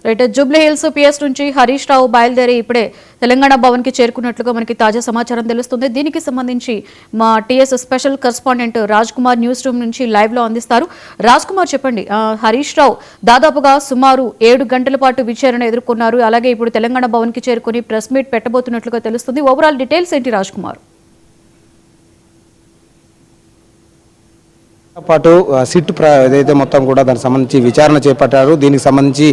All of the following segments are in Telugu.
రైట్ జూబ్లీ హిల్స్ పిఎస్ నుంచి హరీష్ రావు బయలుదేరి ఇప్పుడే తెలంగాణ భవన్ కి చేరుకున్నట్లుగా మనకి తాజా సమాచారం తెలుస్తుంది. దీనికి సంబంధించి మా TS special correspondent Raj Kumar news room నుంచి లైవ్ లో అందిస్తారు. రాజ్ కుమార్ చెప్పండి, హరీష్ రావు దాదాపుగా సుమారు 7 గంటల పాటు విచారణ ఎదుర్కొన్నారు. అలాగే ఇప్పుడు తెలంగాణ భవన్ కి చేరుకుని ప్రెస్ మీట్ పెట్టబోతున్నట్లుగా తెలుస్తుంది. ఓవరాల్ డీటెయిల్స్ ఏంటి రాజ్ కుమార్? పాటు సిట్ ఏదైతే మొత్తం కూడా దానికి సంబంధించి విచారణ చేపట్టారు. దీనికి సంబంధించి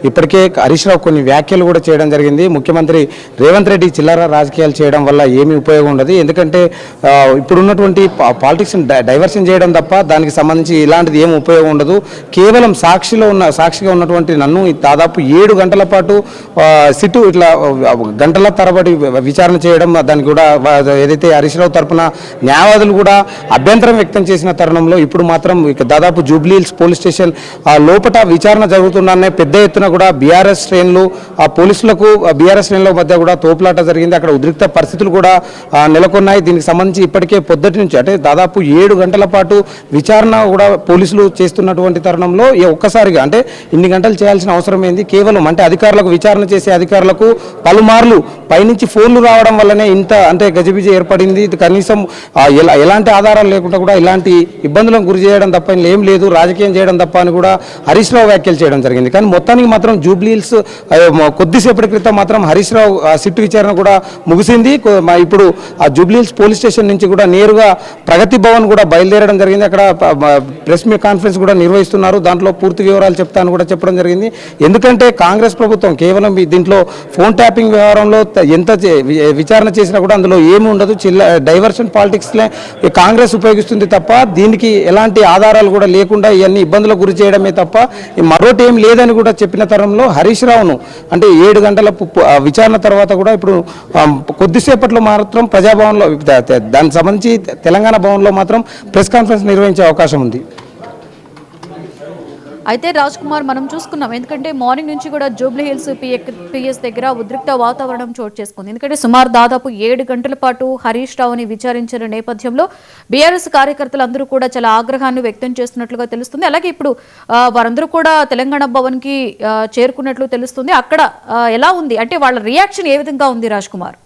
ఇప్పటికే హరీష్ రావు కొన్ని వ్యాఖ్యలు కూడా చేయడం జరిగింది. ముఖ్యమంత్రి రేవంత్ రెడ్డి చిల్లర రాజకీయాలు చేయడం వల్ల ఏమీ ఉపయోగం ఉండదు, ఎందుకంటే ఇప్పుడున్నటువంటి పాలిటిక్స్ డైవర్షన్ చేయడం తప్ప దానికి సంబంధించి ఇలాంటిది ఏమి ఉపయోగం ఉండదు. కేవలం సాక్షిగా ఉన్నటువంటి నన్ను దాదాపు 7 గంటల పాటు సిట్ ఇట్లా గంటల తరబడి విచారణ చేయడం, దానికి కూడా ఏదైతే హరీష్ రావు తరఫున న్యాయవాదులు కూడా అభ్యంతరం వ్యక్తం చేసిన తరుణంలో ఇప్పుడు మాత్రం దాదాపు జూబ్లీ హిల్స్ పోలీస్ స్టేషన్ లోపల విచారణ జరుగుతుందనే పెద్ద ఎత్తున కూడా బీఆర్ఎస్ శ్రేణులు పోలీసులకు బీఆర్ఎస్ శ్రేణుల మధ్య కూడా తోపులాట జరిగింది. అక్కడ ఉద్రిక్త పరిస్థితులు కూడా నెలకొన్నాయి. దీనికి సంబంధించి ఇప్పటికే పొద్దుటి నుంచి అంటే దాదాపు 7 గంటల పాటు విచారణ కూడా పోలీసులు చేస్తున్నటువంటి తరుణంలో ఒక్కసారిగా అంటే ఇన్ని గంటలు చేయాల్సిన అవసరం ఏంది? కేవలం అంటే అధికారులకు విచారణ చేసే అధికారులకు పలుమార్లు పైనుంచి ఫోన్లు రావడం వల్లనే ఇంత అంటే గజిబిజి ఏర్పడింది. కనీసం ఎలాంటి ఆధారాలు లేకుండా కూడా ఇలాంటి ఇబ్బందులను గురి చేయడం తప్ప ఏం లేదు, రాజకీయం చేయడం తప్ప అని కూడా హరీష్ రావు వ్యాఖ్యలు చేయడం జరిగింది. కానీ మొత్తానికి మాత్రం జూబ్లీ హిల్స్ కొద్దిసేపటి క్రితం మాత్రం హరీష్ రావు సిట్ విచారణ కూడా ముగిసింది. ఇప్పుడు ఆ జూబ్లీ హిల్స్ పోలీస్ స్టేషన్ నుంచి కూడా నేరుగా ప్రగతి భవన్ కూడా బయలుదేరడం జరిగింది. అక్కడ ప్రెస్ మీట్ కాన్ఫరెన్స్ కూడా నిర్వహిస్తున్నారు. దాంట్లో పూర్తి వివరాలు చెప్తాను కూడా చెప్పడం జరిగింది. ఎందుకంటే కాంగ్రెస్ ప్రభుత్వం కేవలం దీంట్లో ఫోన్ ట్యాపింగ్ వ్యవహారంలో ఎంత విచారణ చేసినా కూడా అందులో ఏమి ఉండదు, డైవర్షన్ పాలిటిక్స్లే కాంగ్రెస్ ఉపయోగిస్తుంది తప్ప దీనికి ఎలాంటి ఆధారాలు కూడా లేకుండా ఇవన్నీ ఇబ్బందులకు గురి చేయడమే తప్ప మరోటి ఏం లేదని కూడా చెప్పిన తరంలో హరీష్ రావును అంటే 7 గంటల విచారణ తర్వాత కూడా ఇప్పుడు కొద్దిసేపట్లో మాత్రం ప్రజాభవన్లో దానికి సంబంధించి తెలంగాణ భవన్లో మాత్రం ప్రెస్ కాన్ఫరెన్స్ నిర్వహించే అవకాశం ఉంది. అయితే రాజ్ కుమార్ మనం చూసుకున్నాం, ఎందుకంటే మార్నింగ్ నుంచి కూడా జూబ్లీ హిల్స్ పిఎస్ దగ్గర ఉద్రిక్త వాతావరణం చోటు చేసుకుంది. ఎందుకంటే సుమారు దాదాపు 7 గంటల పాటు హరీష్ రావుని విచారించిన నేపథ్యంలో బీఆర్ఎస్ కార్యకర్తలు అందరూ కూడా చాలా ఆగ్రహాన్ని వ్యక్తం చేస్తున్నట్లుగా తెలుస్తుంది. అలాగే ఇప్పుడు వారందరూ కూడా తెలంగాణ భవన్ కి చేరుకున్నట్లు తెలుస్తుంది. అక్కడ ఎలా ఉంది అంటే వాళ్ళ రియాక్షన్ ఏ విధంగా ఉంది రాజ్ కుమార్?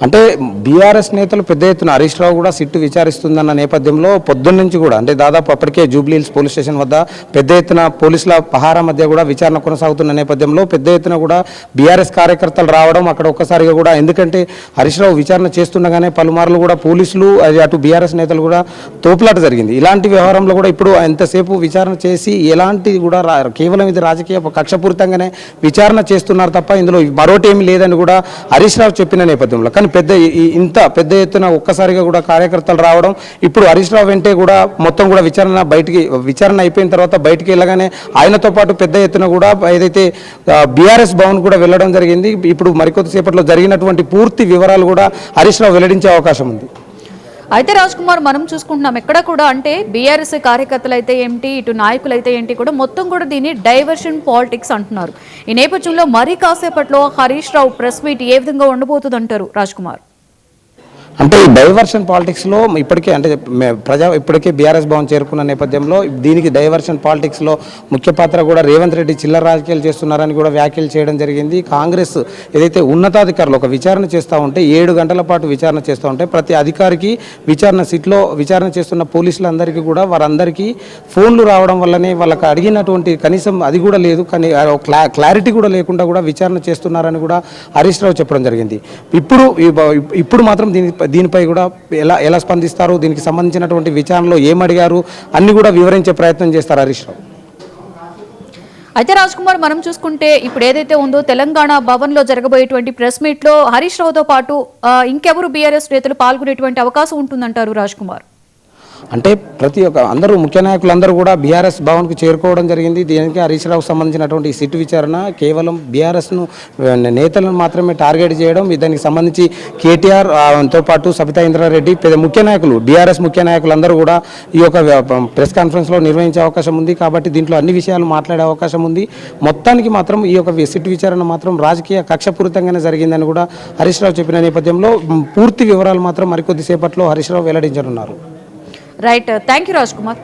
అంటే బీఆర్ఎస్ నేతలు పెద్ద ఎత్తున హరీష్ రావు కూడా సిట్టు విచారిస్తుందన్న నేపథ్యంలో పొద్దున్న నుంచి కూడా అంటే దాదాపు అప్పటికే జూబ్లీ హిల్స్ పోలీస్ స్టేషన్ వద్ద పెద్ద ఎత్తున పోలీసుల పహారా మధ్య కూడా విచారణ కొనసాగుతున్న నేపథ్యంలో పెద్ద ఎత్తున కూడా బీఆర్ఎస్ కార్యకర్తలు రావడం అక్కడ ఒక్కసారిగా కూడా ఎందుకంటే హరీష్ రావు విచారణ చేస్తుండగానే పలుమార్లు కూడా పోలీసులు అటు బీఆర్ఎస్ నేతలు కూడా తోపులాట జరిగింది. ఇలాంటి వ్యవహారంలో కూడా ఇప్పుడు ఎంతసేపు విచారణ చేసి ఎలాంటి కూడా కేవలం ఇది రాజకీయ కక్షపూరితంగానే విచారణ చేస్తున్నారు తప్ప ఇందులో మరోటి ఏమి లేదని కూడా హరీష్ రావు చెప్పిన నేపథ్యంలో కానీ ఇంత పెద్ద ఎత్తున ఒక్కసారిగా కూడా కార్యకర్తలు రావడం ఇప్పుడు హరీష్ రావు వెంటే కూడా మొత్తం కూడా విచారణ అయిపోయిన తర్వాత బయటికి వెళ్ళగానే ఆయనతో పాటు పెద్ద ఎత్తున కూడా ఏదైతే బీఆర్ఎస్ భవన్ కూడా వెళ్ళడం జరిగింది. ఇప్పుడు మరికొద్దిసేపట్లో జరిగినటువంటి పూర్తి వివరాలు కూడా హరీష్ రావు వెల్లడించే అవకాశం ఉంది. అయితే రాజ్ కుమార్ మనం చూసుకుంటున్నాం ఎక్కడ కూడా అంటే బీఆర్ఎస్ కార్యకర్తలు అయితే ఏంటి, ఇటు నాయకులు అయితే ఏంటి కూడా మొత్తం కూడా దీన్ని డైవర్షన్ పాలిటిక్స్ అంటున్నారు. ఈ నేపథ్యంలో మరీ కాసేపట్లో హరీష్ రావు ప్రెస్ మీట్ ఏ విధంగా ఉండబోతుంది అంటారు రాజ్ కుమార్? అంటే ఈ డైవర్షన్ పాలిటిక్స్లో ఇప్పటికే అంటే ఇప్పటికే బీఆర్ఎస్ భవన్ చేరుకున్న నేపథ్యంలో దీనికి డైవర్షన్ పాలిటిక్స్లో ముఖ్య పాత్ర కూడా రేవంత్ రెడ్డి చిల్లర రాజకీయాలు చేస్తున్నారని కూడా వ్యాఖ్యలు చేయడం జరిగింది. కాంగ్రెస్ ఏదైతే ఉన్నతాధికారులు ఒక విచారణ చేస్తూ ఉంటే 7 గంటల పాటు విచారణ చేస్తూ ఉంటే ప్రతి అధికారికి సిట్లో విచారణ చేస్తున్న పోలీసులందరికీ కూడా వారందరికీ ఫోన్లు రావడం వల్లనే వాళ్ళకి అడిగినటువంటి కనీసం అది కూడా లేదు, కానీ క్లారిటీ కూడా లేకుండా కూడా విచారణ చేస్తున్నారని కూడా హరీష్ రావు చెప్పడం జరిగింది. ఇప్పుడు మాత్రం దీనిపై కూడా ఎలా స్పందిస్తారు, దీనికి సంబంధించినటువంటి విచారణలో ఏమడిగారు అన్ని కూడా వివరించే ప్రయత్నం చేస్తారు హరీష్ రావు. అయితే రాజ్ కుమార్ మనం చూసుకుంటే ఇప్పుడు ఏదైతే ఉందో తెలంగాణ భవన్ లో జరగబోయేటువంటి ప్రెస్ మీట్ లో హరీష్ రావుతో పాటు ఇంకెవరు బీఆర్ఎస్ నేతలు పాల్గొనేటువంటి అవకాశం ఉంటుందంటారు రాజ్ కుమార్? అంటే ప్రతి ఒక్క అందరూ ముఖ్య నాయకులందరూ కూడా బీఆర్ఎస్ భవన్కు చేరుకోవడం జరిగింది. దీనికి హరీష్ రావుకు సంబంధించినటువంటి సిట్ విచారణ కేవలం బీఆర్ఎస్ను నేతలను మాత్రమే టార్గెట్ చేయడం, దానికి సంబంధించి కేటీఆర్తో పాటు సబితా ఇంద్రారెడ్డి ముఖ్య నాయకులు బీఆర్ఎస్ ముఖ్య నాయకులందరూ కూడా ఈ యొక్క ప్రెస్ కాన్ఫరెన్స్లో నిర్వహించే అవకాశం ఉంది. కాబట్టి దీంట్లో అన్ని విషయాలు మాట్లాడే అవకాశం ఉంది. మొత్తానికి మాత్రం ఈ యొక్క సిట్ విచారణ మాత్రం రాజకీయ కక్షపూరితంగానే జరిగిందని కూడా హరీష్ రావు చెప్పిన నేపథ్యంలో పూర్తి వివరాలు మాత్రం మరికొద్దిసేపట్లో హరీష్ రావు వెల్లడించనున్నారు. Right, thank you Raj Kumar.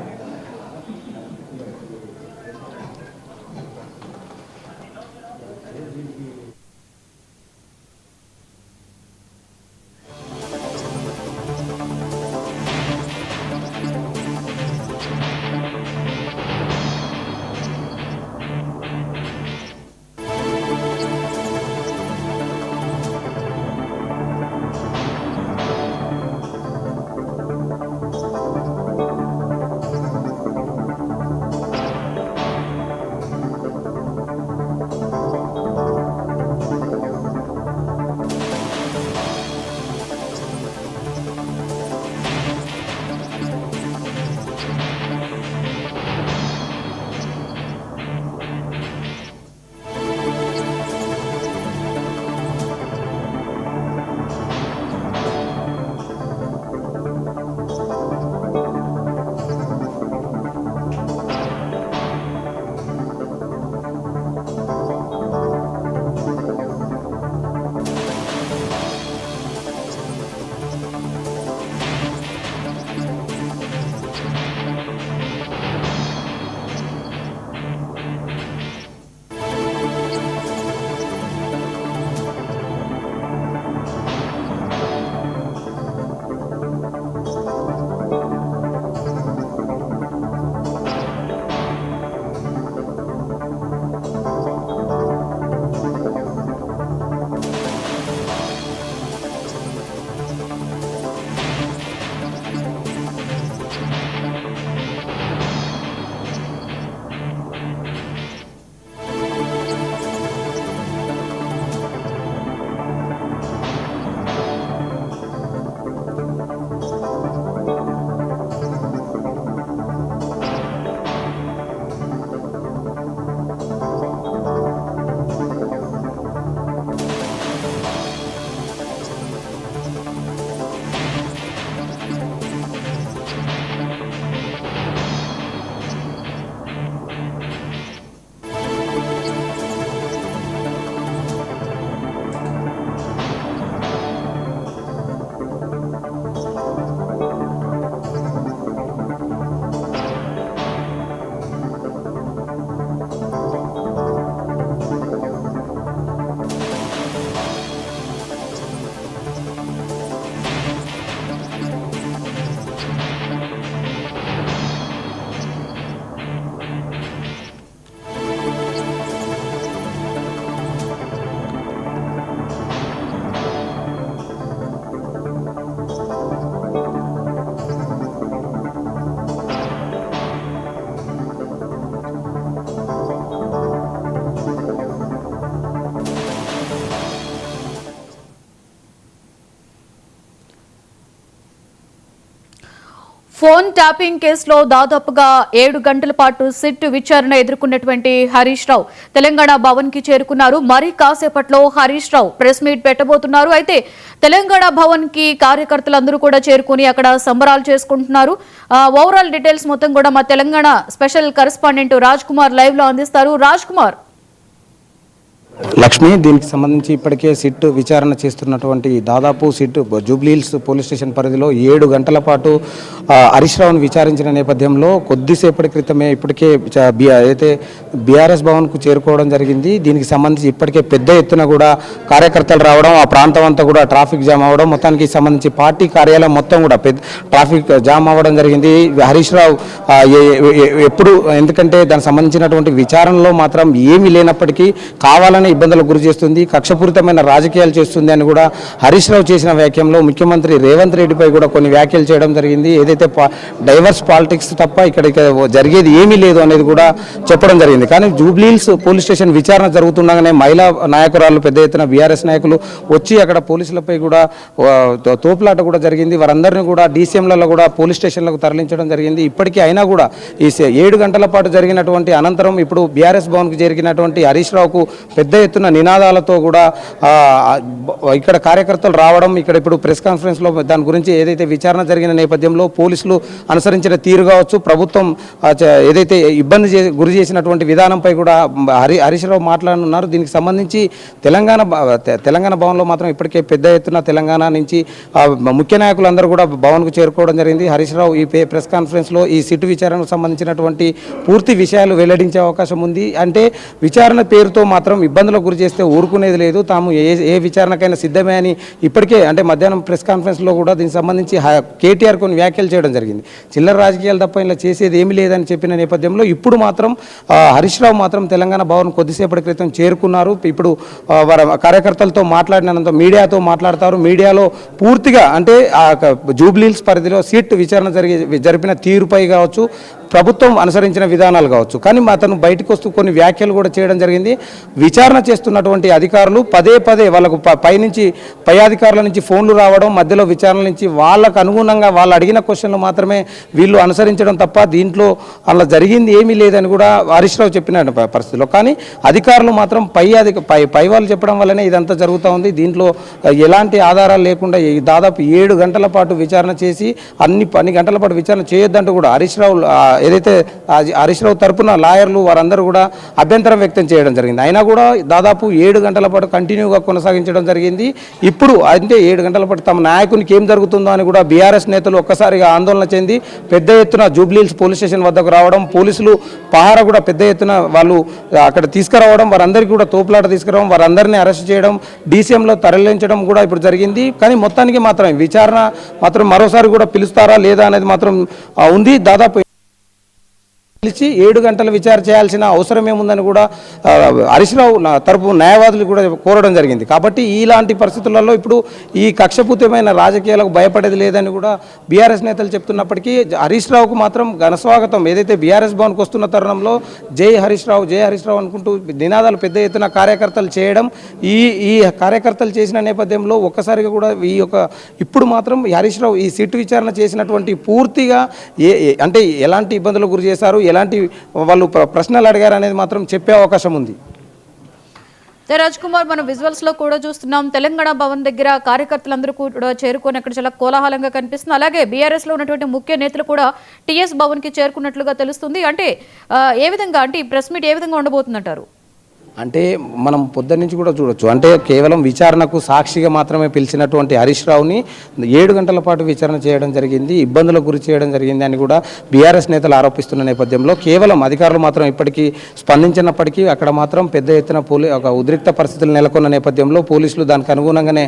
Phone tapping కేసులో దాదాపుగా 7 గంటల పాటు సిట్ విచారణ ఎదుర్కొన్నటువంటి హరీష్ రావు తెలంగాణ భవన్ కి చేరుకున్నారు. మరి కాసేపట్లో హరీష్ రావు ప్రెస్ మీట్ పెట్టబోతున్నారు. అయితే తెలంగాణ భవన్ కి కార్యకర్తలందరూ కూడా చేరుకుని అక్కడ సంబరాలు చేసుకుంటున్నారు. ఓవరాల్ డీటెయిల్స్ మొత్తం కూడా మా Telangana special correspondent Raj Kumar live లో అందిస్తారు. రాజ్ కుమార్. లక్ష్మి, దీనికి సంబంధించి ఇప్పటికే సిట్ విచారణ చేస్తున్నటువంటి దాదాపు సిట్ జూబ్లీహిల్స్ పోలీస్ స్టేషన్ పరిధిలో 7 గంటల పాటు హరీష్ రావును విచారించిన నేపథ్యంలో కొద్దిసేపటి క్రితమే ఇప్పటికే అయితే బీఆర్ఎస్ భవన్కు చేరుకోవడం జరిగింది. దీనికి సంబంధించి ఇప్పటికే పెద్ద ఎత్తున కూడా కార్యకర్తలు రావడం, ఆ ప్రాంతం అంతా కూడా ట్రాఫిక్ జామ్ అవ్వడం, మొత్తానికి సంబంధించి పార్టీ కార్యాలయం మొత్తం కూడా ట్రాఫిక్ జామ్ అవ్వడం జరిగింది. హరీష్ రావు ఎప్పుడు, ఎందుకంటే దానికి సంబంధించినటువంటి విచారణలో మాత్రం ఏమీ లేనప్పటికీ కావాలని ఇబ్బందులకు గురి చేస్తుంది, కక్షపూరితమైన రాజకీయాలు చేస్తుంది అని కూడా హరీష్ రావు చేసిన వ్యాఖ్యలో ముఖ్యమంత్రి రేవంత్ రెడ్డిపై కూడా కొన్ని వ్యాఖ్యలు చేయడం జరిగింది. ఏదైతే డైవర్స్ పాలిటిక్స్ తప్ప ఇక్కడ జరిగేది ఏమీ లేదు అనేది కూడా చెప్పడం జరిగింది. కానీ జూబ్లీహిల్స్ పోలీస్ స్టేషన్ విచారణ జరుగుతుండగానే మహిళా నాయకురాలు పెద్ద ఎత్తున బీఆర్ఎస్ నాయకులు వచ్చి అక్కడ పోలీసులపై కూడా తోపులాట కూడా జరిగింది. వారందరినీ కూడా డీసీఎంలలో కూడా పోలీస్ స్టేషన్లకు తరలించడం జరిగింది. ఇప్పటికీ అయినా కూడా ఈ 7 గంటల పాటు జరిగినటువంటి అనంతరం ఇప్పుడు బీఆర్ఎస్ భవన్కు జరిగినటువంటి హరీష్ రావుకు పెద్ద ఎత్తున నినాదాలతో కూడా ఇక్కడ కార్యకర్తలు రావడం, ఇక్కడ ఇప్పుడు ప్రెస్ కాన్ఫరెన్స్లో దాని గురించి ఏదైతే విచారణ జరిగిన నేపథ్యంలో పోలీసులు అనుసరించిన తీరు కావచ్చు, ప్రభుత్వం ఏదైతే ఇబ్బంది గురి చేసినటువంటి విధానంపై కూడా హరీష్ రావు మాట్లాడనున్నారు. దీనికి సంబంధించి తెలంగాణ భవన్లో మాత్రం ఇప్పటికే పెద్ద ఎత్తున తెలంగాణ నుంచి ముఖ్య నాయకులందరూ కూడా భవన్కు చేరుకోవడం జరిగింది. హరీష్ రావు ఈ ప్రెస్ కాన్ఫరెన్స్లో ఈ సిట్ విచారణకు సంబంధించినటువంటి పూర్తి విషయాలు వెల్లడించే అవకాశం ఉంది. అంటే విచారణ పేరుతో మాత్రం ఇబ్బందులకు గురి చేస్తే ఊరుకునేది లేదు, తాము ఏ విచారణకైనా సిద్ధమే అని ఇప్పటికే, అంటే మధ్యాహ్నం ప్రెస్ కాన్ఫరెన్స్లో కూడా దీనికి సంబంధించి కేటీఆర్ కొన్ని వ్యాఖ్యలు చేయడం జరిగింది. చిల్లర రాజకీయాలు తప్ప ఇలా చేసేది ఏమీ లేదని చెప్పిన నేపథ్యంలో ఇప్పుడు మాత్రం హరీష్ రావు మాత్రం తెలంగాణ భవన్ కొద్దిసేపటి క్రితం చేరుకున్నారు. ఇప్పుడు వారి కార్యకర్తలతో మాట్లాడినంత మీడియాతో మాట్లాడతారు. మీడియాలో పూర్తిగా అంటే జూబ్లీహిల్స్ పరిధిలో సిట్ విచారణ జరిపిన తీరుపై కావచ్చు, ప్రభుత్వం అనుసరించిన విధానాలు కావచ్చు, కానీ అతను బయటకు వస్తూ కొన్ని వ్యాఖ్యలు కూడా చేయడం జరిగింది. విచారణ చేస్తున్నటువంటి అధికారులు పదే వాళ్ళకు పై అధికారుల నుంచి ఫోన్లు రావడం, మధ్యలో విచారణ నుంచి వాళ్ళకు అనుగుణంగా వాళ్ళు అడిగిన క్వశ్చన్లు మాత్రమే వీళ్ళు అనుసరించడం తప్ప దీంట్లో అలా జరిగింది ఏమీ లేదని కూడా హరీష్ రావు చెప్పిన పరిస్థితిలో, కానీ అధికారులు మాత్రం పై వాళ్ళు చెప్పడం వల్లనే ఇదంతా జరుగుతూ ఉంది. దీంట్లో ఎలాంటి ఆధారాలు లేకుండా దాదాపు 7 గంటల పాటు విచారణ చేసి అన్ని గంటల పాటు విచారణ చేయొద్దంటూ కూడా హరీష్ రావు ఏదైతే హరీష్ రావు తరపున లాయర్లు వారందరూ కూడా అభ్యంతరం వ్యక్తం చేయడం జరిగింది. అయినా కూడా దాదాపు 7 గంటల పాటు కంటిన్యూగా కొనసాగించడం జరిగింది. ఇప్పుడు అంటే 7 గంటల పాటు తమ నాయకునికి ఏం జరుగుతుందో అని కూడా బీఆర్ఎస్ నేతలు ఒక్కసారిగా ఆందోళన చెంది పెద్ద ఎత్తున జూబ్లీహిల్స్ పోలీస్ స్టేషన్ వద్దకు రావడం, పోలీసులు పహారా కూడా పెద్ద ఎత్తున వాళ్ళు అక్కడ తీసుకురావడం, వారందరికీ కూడా తోపులాట తీసుకురావడం, వారందరినీ అరెస్ట్ చేయడం, డీసీఎంలో తరలించడం కూడా ఇప్పుడు జరిగింది. కానీ మొత్తానికి మాత్రం విచారణ మాత్రం మరోసారి కూడా పిలుస్తారా లేదా అనేది మాత్రం ఉంది. దాదాపు పిలిచి 7 గంటలు విచారణ చేయాల్సిన అవసరం ఏముందని కూడా హరీష్ రావు తరపు న్యాయవాదులు కూడా కోరడం జరిగింది. కాబట్టి ఇలాంటి పరిస్థితులలో ఇప్పుడు ఈ కక్షపూరితమైన రాజకీయాలకు భయపడేది లేదని కూడా బీఆర్ఎస్ నేతలు చెప్తున్నప్పటికీ హరీష్ రావుకు మాత్రం ఘనస్వాగతం. ఏదైతే బీఆర్ఎస్ భవన్కి వస్తున్న తరుణంలో జై హరీష్ రావు అనుకుంటూ నినాదాలు పెద్ద ఎత్తున కార్యకర్తలు చేయడం, ఈ కార్యకర్తలు చేసిన నేపథ్యంలో ఒక్కసారిగా కూడా ఇప్పుడు మాత్రం హరీష్ రావు ఈ సిట్ విచారణ చేసినటువంటి పూర్తిగా అంటే ఎలాంటి ఇబ్బందులకు గురి చేశారు, ఎలాంటి వాళ్ళు ప్రశ్నలు అడిగారు అనేది మాత్రం చెప్పే అవకాశం ఉంది. రాజ్ కుమార్, మనం విజువల్స్ లో కూడా చూస్తున్నాం తెలంగాణ భవన్ దగ్గర కార్యకర్తలందరూ కూడా చేరుకొని అక్కడ చాలా కోలాహలంగా కనిపిస్తుంది. అలాగే బీఆర్ఎస్ లో ఉన్నటువంటి ముఖ్య నేతలు కూడా టీఎస్ భవన్ కి చేరుకున్నట్లుగా తెలుస్తుంది. అంటే ఏ విధంగా, అంటే ఈ ప్రెస్ మీట్ ఏ విధంగా ఉండబోతుందంటారు? అంటే మనం పొద్దున్న నుంచి కూడా చూడొచ్చు, అంటే కేవలం విచారణకు సాక్షిగా మాత్రమే పిలిచినటువంటి హరీష్ రావుని 7 గంటల పాటు విచారణ చేయడం జరిగింది, ఇబ్బందులకు గురి చేయడం జరిగింది అని కూడా బీఆర్ఎస్ నేతలు ఆరోపిస్తున్న నేపథ్యంలో కేవలం అధికారులు మాత్రం ఇప్పటికీ స్పందించినప్పటికీ అక్కడ మాత్రం పెద్ద ఎత్తున ఒక ఉద్రిక్త పరిస్థితులు నెలకొన్న నేపథ్యంలో పోలీసులు దానికి అనుగుణంగానే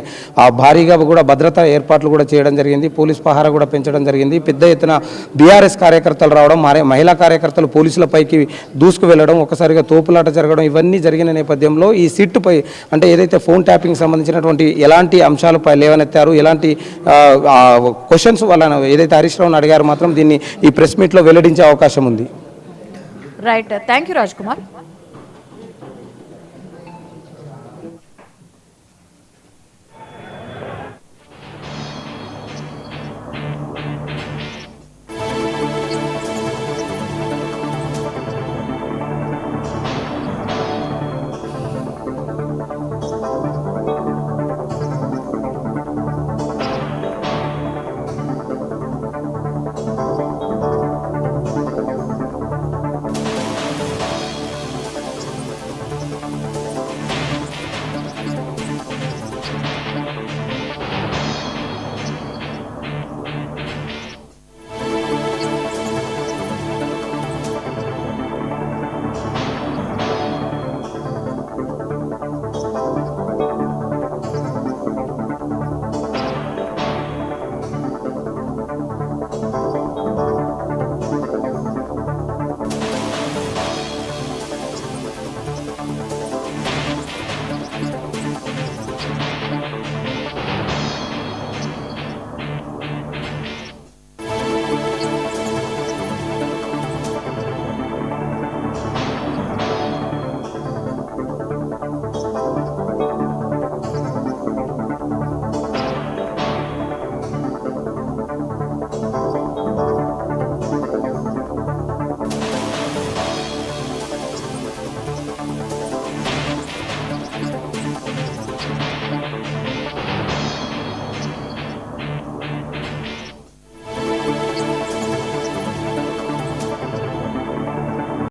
భారీగా కూడా భద్రతా ఏర్పాట్లు కూడా చేయడం జరిగింది, పోలీస్ పహారా కూడా పెంచడం జరిగింది. పెద్ద ఎత్తున బీఆర్ఎస్ కార్యకర్తలు రావడం, మహిళా కార్యకర్తలు పోలీసులపైకి దూసుకు వెళ్లడం, ఒకసారిగా తోపులాట జరగడం, ఇవన్నీ జరిగిన నేపథ్యంలో ఈ సిట్ పై అంటే ఏదైతే ఫోన్ ట్యాపింగ్ సంబంధించినటువంటి ఎలాంటి అంశాలపై లేవనెత్తారు, ఎలాంటి క్వశ్చన్స్ వాళ్ళని ఏదైతే హరీష్ రావుని అడిగారు మాత్రం దీన్ని ఈ ప్రెస్ మీట్లో వెల్లడించే అవకాశం ఉంది. Right, thank you Raj Kumar.